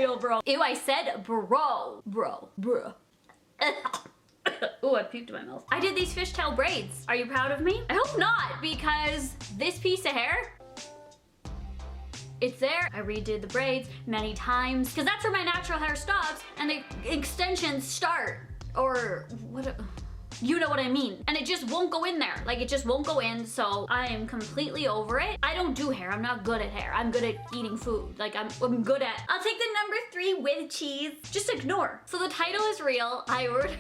title, bro. Ew, I said bro. Bro. Bruh. Ooh, I puked in my mouth. I did these fishtail braids. Are you proud of me? I hope not, because this piece of hair, it's there. I redid the braids many times, because that's where my natural hair stops and the extensions start. Or what? You know what I mean. And it just won't go in there. Like, it just won't go in, so I am completely over it. I don't do hair. I'm not good at hair. I'm good at eating food. Like, I'm good at... I'll take the number 3 with cheese. Just ignore. So the title is real. I ordered...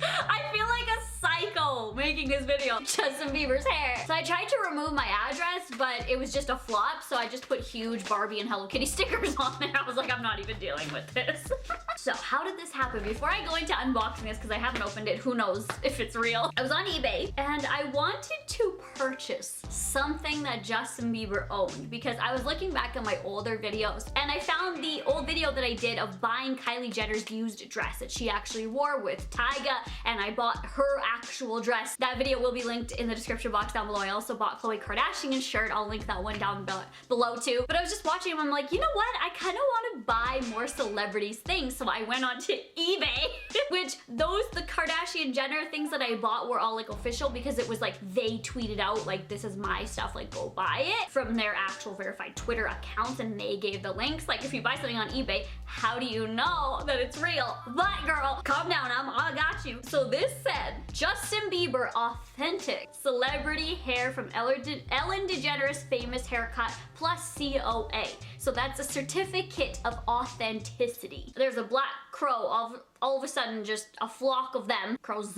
I feel like a psycho making this video. Justin Bieber's hair. So I tried to remove my address, but it was just a flop, so I just put huge Barbie and Hello Kitty stickers on there. I was like, I'm not even dealing with this. So how did this happen? Before I go into unboxing this, because I haven't opened it, who knows if it's real. I was on eBay, and I wanted to purchase something that Justin Bieber owned, because I was looking back at my older videos, and I found the old video that I did of buying Kylie Jenner's used dress that she actually wore with Tyga, and I bought her actual dress. That video will be linked in the description box down below. I also bought Khloe Kardashian's shirt. I'll link that one down below too. But I was just watching and I'm like, you know what? I kind of want to buy more celebrities things. So I went onto eBay, which the Kardashian Jenner things that I bought were all like official, because it was like they tweeted out like, this is my stuff, like go buy it, from their actual verified Twitter accounts, and they gave the links. Like, if you buy something on eBay, how do you know that it's real? But girl, calm down, I got you. So this said, Justin Bieber authentic celebrity hair from Ellen DeGeneres famous haircut plus COA. So that's a certificate of authenticity. There's a black crow, all of a sudden just a flock of them, crows,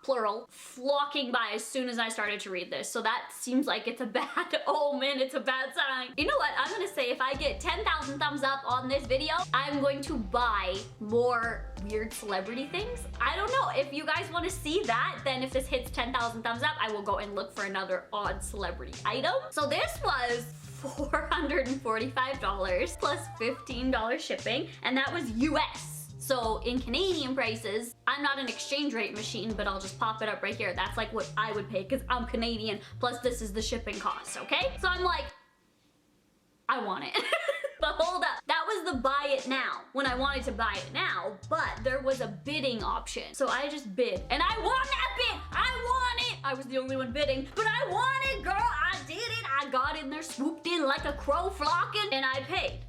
plural, flocking by as soon as I started to read this. So that seems like it's a bad omen, it's a bad sign. You know what, I'm gonna say if I get 10,000 thumbs up on this video, I'm going to buy more weird celebrity things. I don't know, if you guys wanna see that, then if this hits 10,000 thumbs up, I will go and look for another odd celebrity item. So this was $445 plus $15 shipping, and that was US. So in Canadian prices, I'm not an exchange rate machine, but I'll just pop it up right here. That's like what I would pay, because I'm Canadian, plus this is the shipping cost, okay? So I'm like, I want it. But hold up, that was the buy it now, when I wanted to buy it now, but there was a bidding option. So I just bid, and I won that bid! I won it! I was the only one bidding, but I won it, girl! I did it! I got in there, swooped in like a crow flocking, and I paid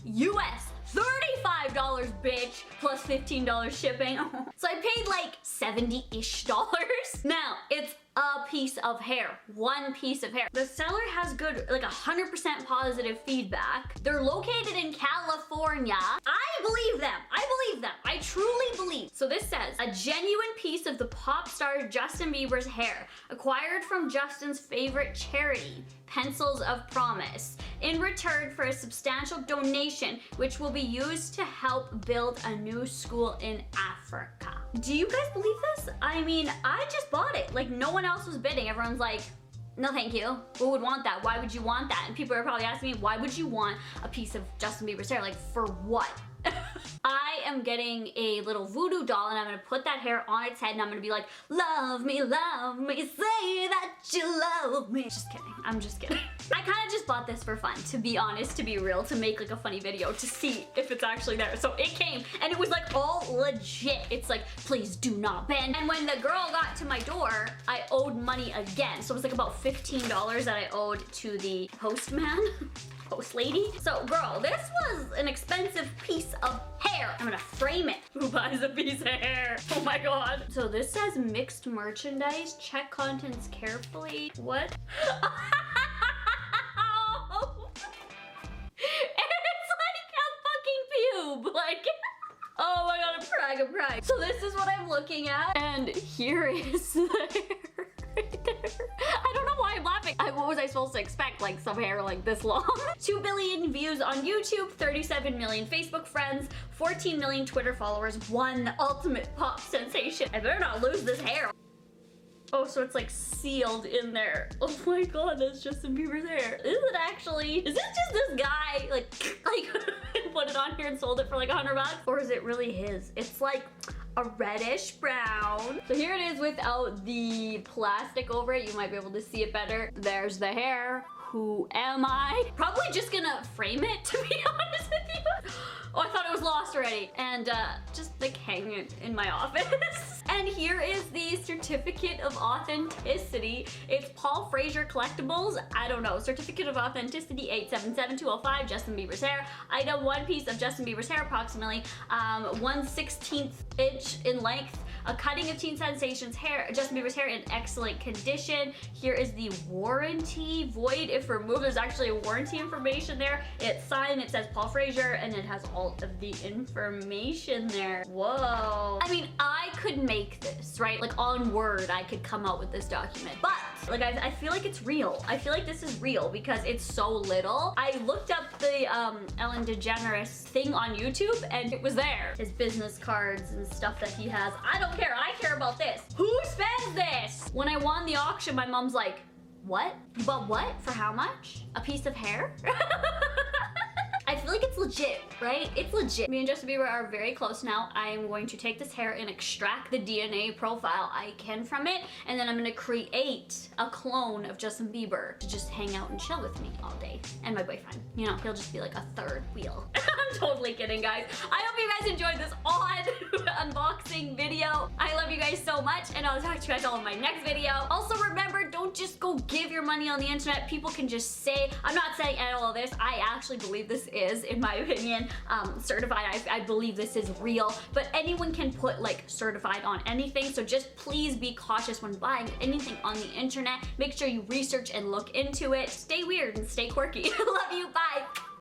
US $35, bitch, plus $15 shipping. So I paid like $70-ish. Now, it's a piece of hair, one piece of hair. The seller has good, like 100% positive feedback. They're located in California. I believe them. I believe them. I truly believe. So this says, a genuine piece of the pop star Justin Bieber's hair, acquired from Justin's favorite charity, Pencils of Promise, in return for a substantial donation, which will be used to help build a new school in Africa. Do you guys believe this? I mean, I just bought it. Like, no one else was bidding. Everyone's like, no thank you. Who would want that? Why would you want that? And people are probably asking me, why would you want a piece of Justin Bieber's hair? Like, for what? I am getting a little voodoo doll, and I'm gonna put that hair on its head, and I'm gonna be like, love me, say that you love me. Just kidding, I'm just kidding. I kind of just bought this for fun, to be honest, to be real, to make like a funny video, to see if it's actually there. So it came, and it was like all legit. It's like, please do not bend. And when the girl got to my door, I owed money again. So it was like about $15 that I owed to the postman. Post lady. So girl, this was an expensive piece of hair. I'm gonna frame it. Who buys a piece of hair? Oh my god. So this says mixed merchandise. Check contents carefully. What? It's like a fucking pube. Like, oh my god, I'm crying. So this is what I'm looking at, and here is the hair. Right there. I don't know why I'm laughing. What was I supposed to expect? Like some hair like this long? 2 billion views on YouTube, 37 million Facebook friends, 14 million Twitter followers, one ultimate pop sensation. I better not lose this hair. Oh, so it's like sealed in there. Oh my god, that's Justin Bieber's hair. Is it actually? Is it just this guy like put it on here and sold it for like $100? Or is it really his? It's like a reddish brown. So here it is without the plastic over it. You might be able to see it better. There's the hair. who am I? Probably just gonna frame it, to be honest with you. Oh, I thought it was lost already. And just like hang it in my office. And here is the certificate of authenticity. It's Paul Frazier Collectibles. I don't know. Certificate of authenticity 877205, Justin Bieber's hair. Item, 1 piece of Justin Bieber's hair, approximately 1/16 inch in length. A cutting of Teen Sensation's hair, Justin Bieber's hair in excellent condition. Here is the warranty, void if removed. There's actually a warranty information there. It's signed, it says Paul Frazier, and it has all of the information there. Whoa. I mean, I could make this, right? Like on Word, I could come out with this document. But, like, I feel like it's real. I feel like this is real because it's so little. I looked up the Ellen DeGeneres thing on YouTube, and it was there. His business cards and stuff that he has. I don't care. I care about this. Who spends this? When I won the auction, my mom's like, what? You bought what? For how much? A piece of hair? I feel like it's legit, right? It's legit. Me and Justin Bieber are very close now. I am going to take this hair and extract the DNA profile I can from it, and then I'm gonna create a clone of Justin Bieber to just hang out and chill with me all day. And my boyfriend. You know, he'll just be like a third wheel. I'm totally kidding, guys. I hope you guys enjoyed this odd unboxing video. I love you guys so much, and I'll talk to you guys all in my next video. Also, remember, don't just go give your money on the internet. People can just say, I'm not saying all of this. I actually believe this is, in my opinion, certified. I believe this is real, but anyone can put like certified on anything, so just please be cautious when buying anything on the internet. Make sure you research and look into it. Stay weird and stay quirky. Love you, bye!